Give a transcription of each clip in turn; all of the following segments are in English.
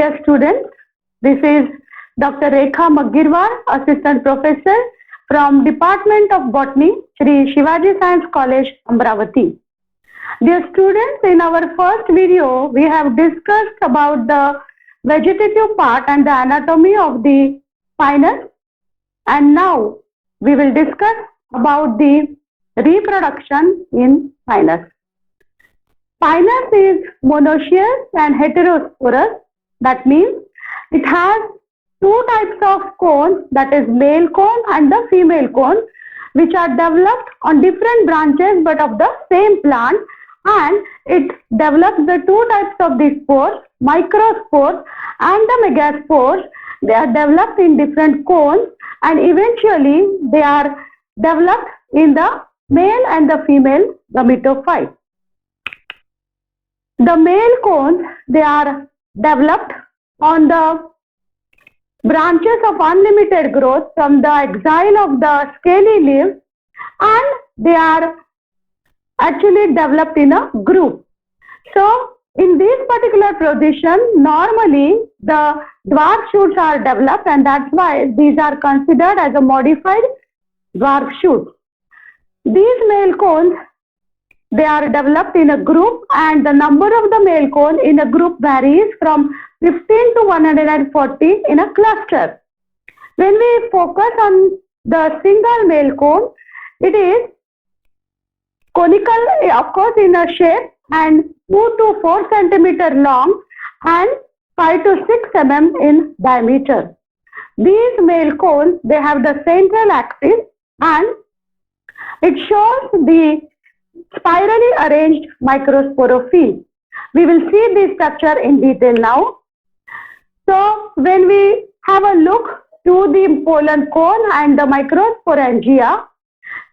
Dear students, this is Dr. Rekha Maggirwar, Assistant Professor from Department of Botany, Shri Shivaji Science College, Amravati. Dear students, in our first video, we have discussed about the vegetative part and the anatomy of the pinus, and now we will discuss about the reproduction in pinus. Pinus is monoecious and heterosporous. That means it has two types of cones, that is male cone and the female cone, which are developed on different branches but of the same plant, and it develops the two types of the spores, microspores and the megaspores. They are developed in different cones and eventually they are developed in the male and the female gametophyte. The male cones, they are developed on the branches of unlimited growth from the axil of the scaly leaves, and they are actually developed in a group. So, in this particular position, normally the dwarf shoots are developed, and that's why these are considered as a modified dwarf shoot. These male cones, they are developed in a group, and the number of the male cone in a group varies from 15 to 140 in a cluster. When we focus on the single male cone, it is conical, of course, in a shape and 2 to 4 centimeter long and 5 to 6 mm in diameter. These male cones, they have the central axis and it shows the spirally arranged microsporophyll. We will see this structure in detail now. So, when we have a look to the pollen cone and the microsporangia,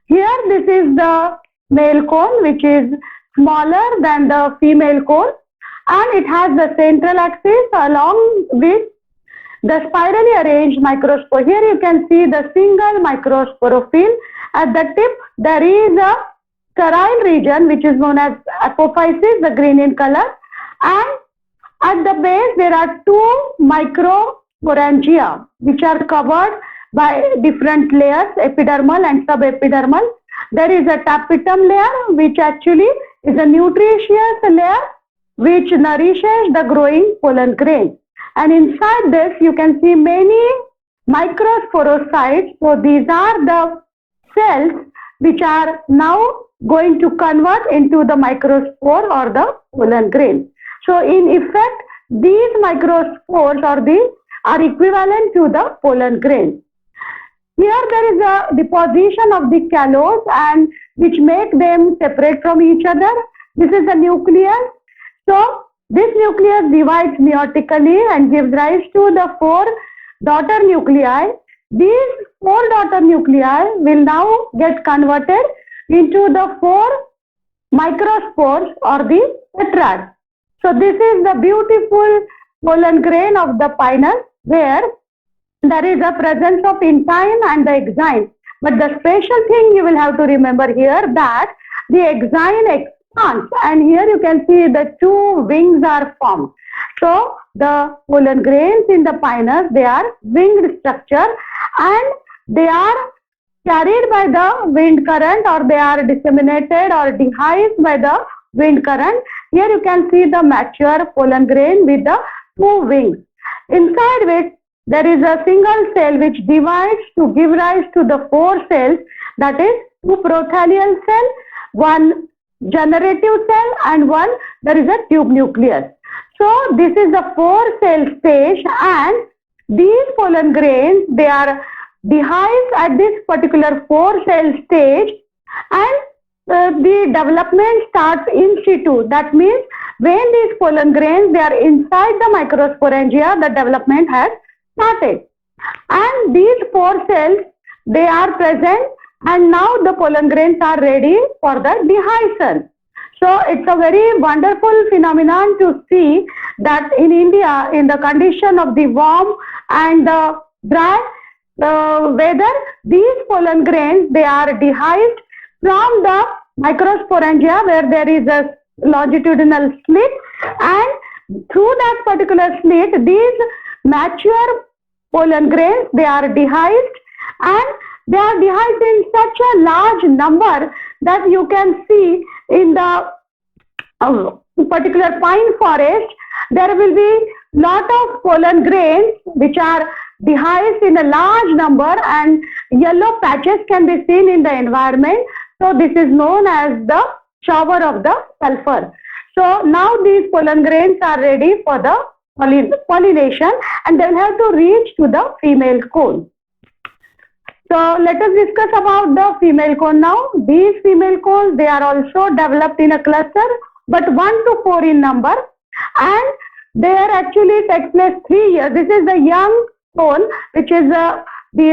here this is the male cone, which is smaller than the female cone, and it has the central axis along with the spirally arranged microspore. Here you can see the single microsporophyll. At the tip there is a sterile region which is known as apophysis, the green in color, and at the base there are two microsporangia which are covered by different layers, epidermal and subepidermal. There is a tapetum layer which actually is a nutritious layer which nourishes the growing pollen grain, and inside this you can see many microsporocytes. So these are the cells which are now going to convert into the microspore or the pollen grain. So in effect, these microspores are equivalent to the pollen grain. Here there is a deposition of the callus and which make them separate from each other. This is the nucleus. So this nucleus divides meiotically and gives rise to the 4 daughter nuclei. These 4 daughter nuclei will now get converted into the 4 microspores or the tetrads. So this is the beautiful pollen grain of the pinus, where there is a presence of intine and the exine. But the special thing you will have to remember here, that the exine expands, and here you can see the 2 wings are formed. So the pollen grains in the pinus, they are winged structure and they are carried by the wind current, or they are disseminated or dehisced by the wind current. Here you can see the mature pollen grain with the 2 wings. Inside which there is a single cell which divides to give rise to the 4 cells, that is 2 prothallus cell, 1 generative cell, and 1 there is a tube nucleus. So this is the 4 cell stage, and these pollen grains, they are dehisced at this particular 4 cell stage, and the development starts in situ. That means when these pollen grains, they are inside the microsporangia, the development has started. And these 4 cells, they are present, and now the pollen grains are ready for the dehiscence. So it's a very wonderful phenomenon to see that in India, in the condition of the warm and the dry weather, these pollen grains, they are dehisced from the microsporangia where there is a longitudinal slit, and through that particular slit, these mature pollen grains, they are dehisced, and they are dehisced in such a large number that you can see in the particular pine forest, there will be lot of pollen grains which are dehisced in a large number, and yellow patches can be seen in the environment. So this is known as the shower of the sulfur. So now these pollen grains are ready for the pollination, and they will have to reach to the female cone. So let us discuss about the female cone now. These female cones, they are also developed in a cluster, but 1 to 4 in number, and they are actually takes place 3 years. This is the young cone, which is the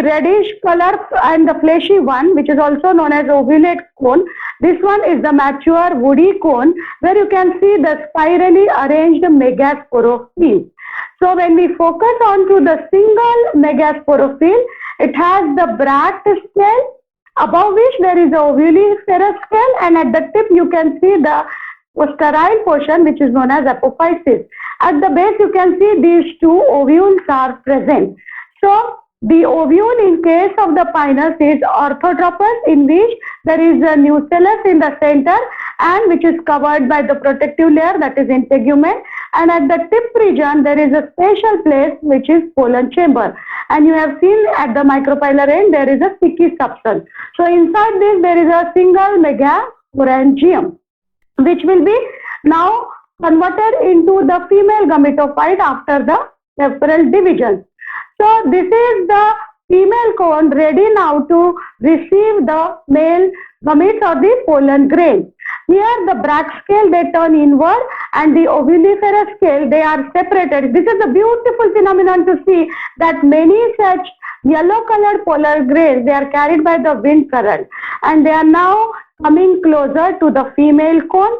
reddish color and the fleshy one, which is also known as ovulate cone. This one is the mature woody cone, where you can see the spirally arranged megasporophyll. So when we focus on to the single megasporophyll, it has the bract scale, above which there is a ovuliferous scale, and at the tip you can see the sterile portion, which is known as apophysis. At the base you can see these two ovules are present. So the ovule in case of the Pinus is orthotrophous, in which there is a nucellus in the center and which is covered by the protective layer, that is integument, and at the tip region there is a special place which is pollen chamber, and you have seen at the micropylar end there is a sticky substance. So inside this there is a single megasporangium, which will be now converted into the female gametophyte after the several divisions. So this is the female cone ready now to receive the male gametes or the pollen grain. Here the bract scale, they turn inward, and the ovuliferous scale, they are separated. This is a beautiful phenomenon to see that many such yellow colored pollen grains, they are carried by the wind current, and they are now coming closer to the female cone.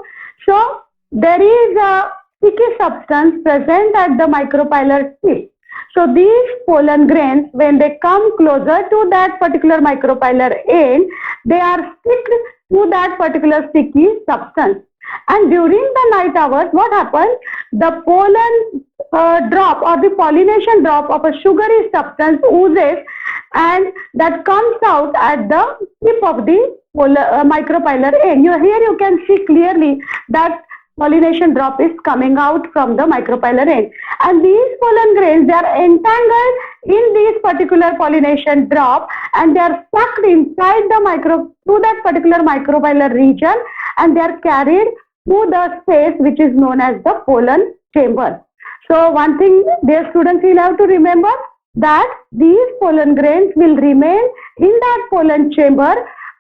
So there is a sticky substance present at the micropylar tip. So these pollen grains, when they come closer to that particular micropylar end, they are sticked to that particular sticky substance. And during the night hours, what happens? The pollen drop or the pollination drop of a sugary substance oozes, and that comes out at the tip of the micropylar end. Here you can see clearly that pollination drop is coming out from the micropylar end, and these pollen grains, they are entangled in this particular pollination drop, and they are sucked inside the through that particular micropylar region, and they are carried to the space which is known as the pollen chamber. So one thing, dear students, you will have to remember that these pollen grains will remain in that pollen chamber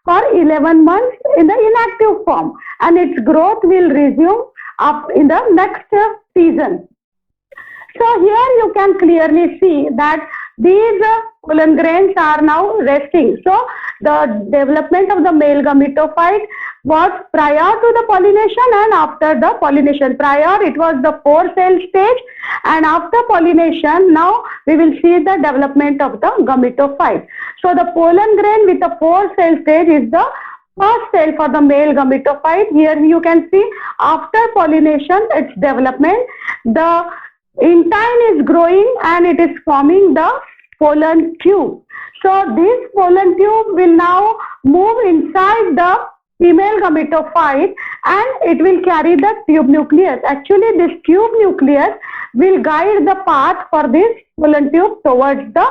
for 11 months in the inactive form, and its growth will resume up in the next season. So here you can clearly see that these pollen grains are now resting. So the development of the male gametophyte was prior to the pollination and after the pollination. Prior it was the 4-cell stage, and after pollination now we will see the development of the gametophyte. So the pollen grain with the 4-cell stage is the first cell for the male gametophyte. Here you can see after pollination, its development, the intine is growing and it is forming the pollen tube. So this pollen tube will now move inside the female gametophyte, and it will carry the tube nucleus. Actually this tube nucleus will guide the path for this pollen tube towards the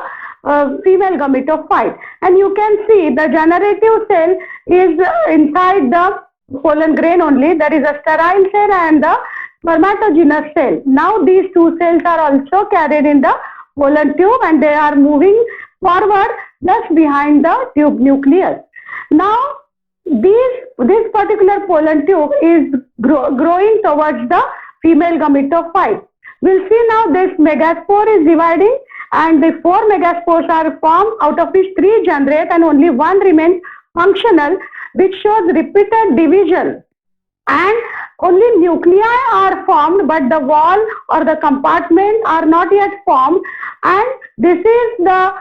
female gametophyte, and you can see the generative cell is inside the pollen grain only. There is a sterile cell and the spermatogenous cell. Now these two cells are also carried in the pollen tube, and they are moving forward just behind the tube nucleus. Now this particular pollen tube is growing towards the female gametophyte. We'll see now this megaspore is dividing, and the 4 megaspores are formed, out of which 3 generate and only 1 remains functional, which shows repeated division. And only nuclei are formed, but the wall or the compartment are not yet formed, and this is the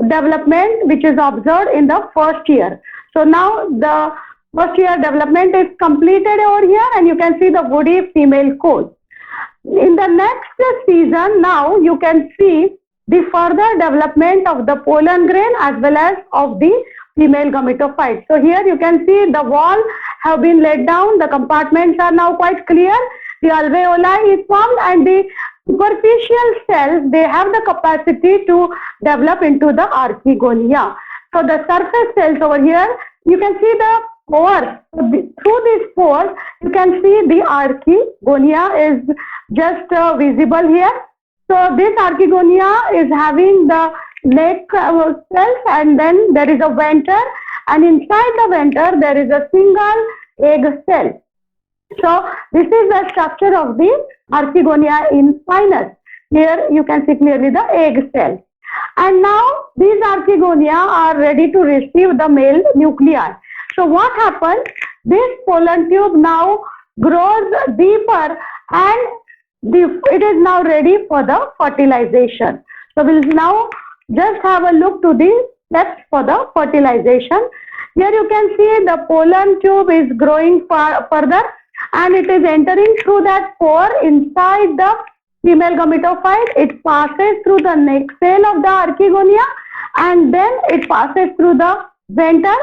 development which is observed in the first year. So now the first year development is completed over here, and you can see the woody female cone. in the next season, now you can see the further development of the pollen grain as well as of the female gametophyte. So here you can see the wall have been laid down, the compartments are now quite clear, the alveoli is formed, and the superficial cells, they have the capacity to develop into the archegonia. So the surface cells over here, you can see the pores. Through these pores, you can see the archegonia is just visible here. So this archegonia is having the neck cells, and then there is a venter, and inside the venter there is a single egg cell. So this is the structure of the archegonia in Pinus. Here you can see clearly the egg cell. And now these archegonia are ready to receive the male nuclei. So what happens? This pollen tube now grows deeper, and it is now ready for the fertilization. So we'll now just have a look to the steps for the fertilization. Here you can see the pollen tube is growing further, and it is entering through that pore inside the female gametophyte. It passes through the neck cell of the archegonia, and then it passes through the venter.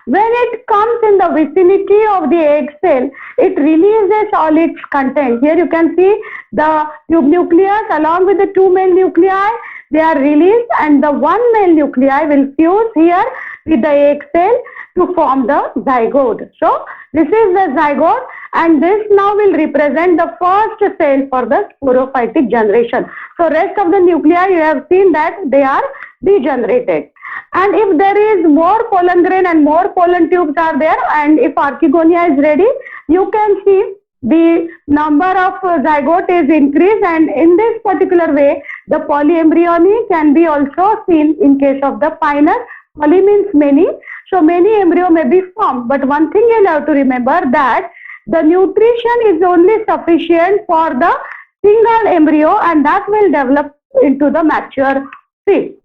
When it comes in the vicinity of the egg cell, it releases all its content. Here you can see the tube nucleus along with the two male nuclei. They are released, and the one male nuclei will fuse here with the egg cell to form the zygote. So this is the zygote, and this now will represent the first cell for the sporophytic generation. So rest of the nuclei, you have seen that they are degenerated. And if there is more pollen grain and more pollen tubes are there, and if archegonia is ready, you can see the number of zygote is increased, and in this particular way, the polyembryony can be also seen in case of the Pinus. Poly means many, so many embryo may be formed. But one thing you'll have to remember that the nutrition is only sufficient for the single embryo, and that will develop into the mature seed.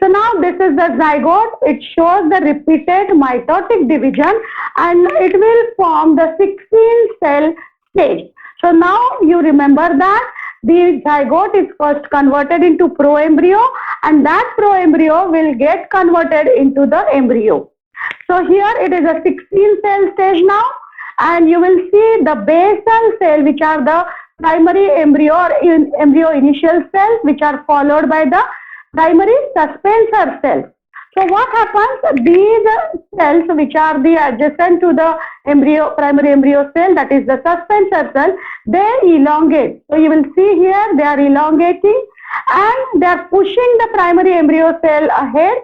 So now this is the zygote. It shows the repeated mitotic division, and it will form the 16 cell stage. So now you remember that the zygote is first converted into proembryo, and that proembryo will get converted into the embryo. So here it is a 16 cell stage now, and you will see the basal cell, which are the primary embryo or embryo initial cells, which are followed by the primary suspensor cells. So what happens? These cells, which are the adjacent to the primary embryo cell, that is the suspensor cell, they elongate. So you will see here they are elongating, and they are pushing the primary embryo cell ahead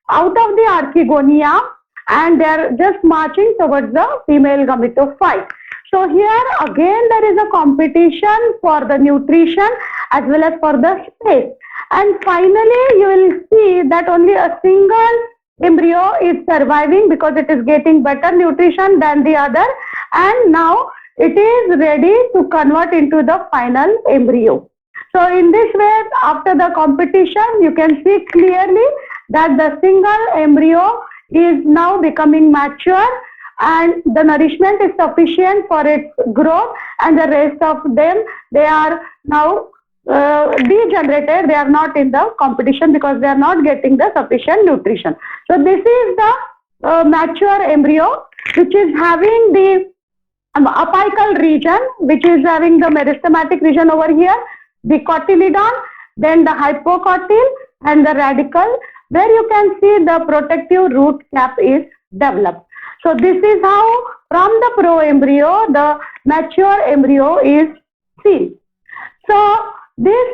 out of the archegonia, and they are just marching towards the female gametophyte. So here again there is a competition for the nutrition as well as for the space. And finally, you will see that only a single embryo is surviving because it is getting better nutrition than the other, and now it is ready to convert into the final embryo. So in this way, after the competition, you can see clearly that the single embryo is now becoming mature, and the nourishment is sufficient for its growth, and the rest of them, they are now degenerated. They are not in the competition because they are not getting the sufficient nutrition. So this is the mature embryo, which is having the apical region, which is having the meristematic region over here, the cotyledon, then the hypocotyl, and the radicle, where you can see the protective root cap is developed. So this is how from the proembryo the mature embryo is seen. So this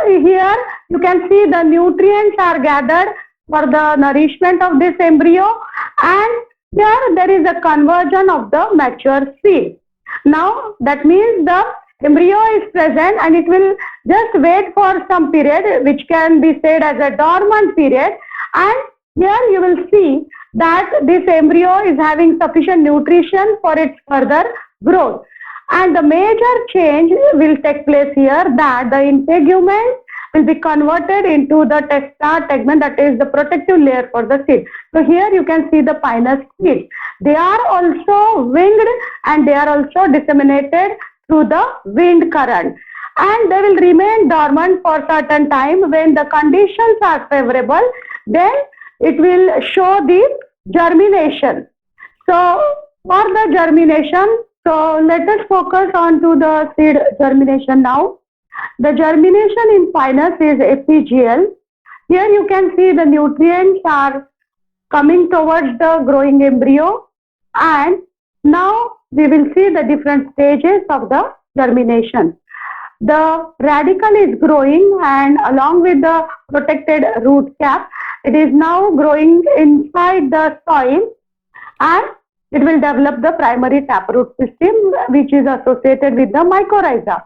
here you can see the nutrients are gathered for the nourishment of this embryo, and here there is a conversion of the mature seed. Now that means the embryo is present, and it will just wait for some period, which can be said as a dormant period, and here you will see that this embryo is having sufficient nutrition for its further growth. And the major change will take place here, that the integument will be converted into the testa tegment, that is the protective layer for the seed. So here you can see the Pinus seeds. They are also winged, and they are also disseminated through the wind current. and they will remain dormant for certain time. When the conditions are favorable, then it will show the germination. So for the germination, so let us focus on to the seed germination now. The germination in Pinus is FPGL. Here you can see the nutrients are coming towards the growing embryo, and now we will see the different stages of the germination. The radicle is growing, and along with the protected root cap, it is now growing inside the soil, and it will develop the primary taproot system which is associated with the mycorrhiza.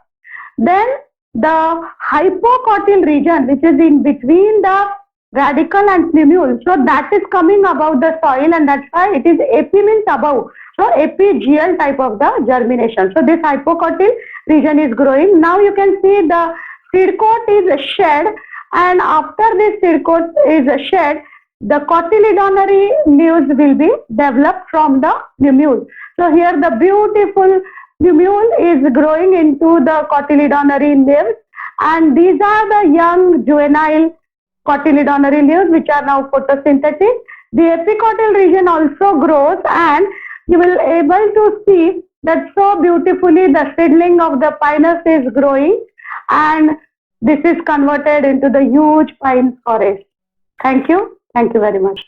Then the hypocotyl region, which is in between the radicle and plumule, so that is coming above the soil, and that's why it is epi means above. So epigl type of the germination. So this hypocotyl region is growing. Now you can see the seed coat is shed, and after this seed coat is shed, the cotyledonary leaves will be developed from the plumule. So here the beautiful plumule is growing into the cotyledonary leaves, and these are the young juvenile cotyledonary leaves which are now photosynthetic. The epicotyl region also grows, and you will able to see that so beautifully the seedling of the pinus is growing, and this is converted into the huge pine forest. Thank you. Thank you very much.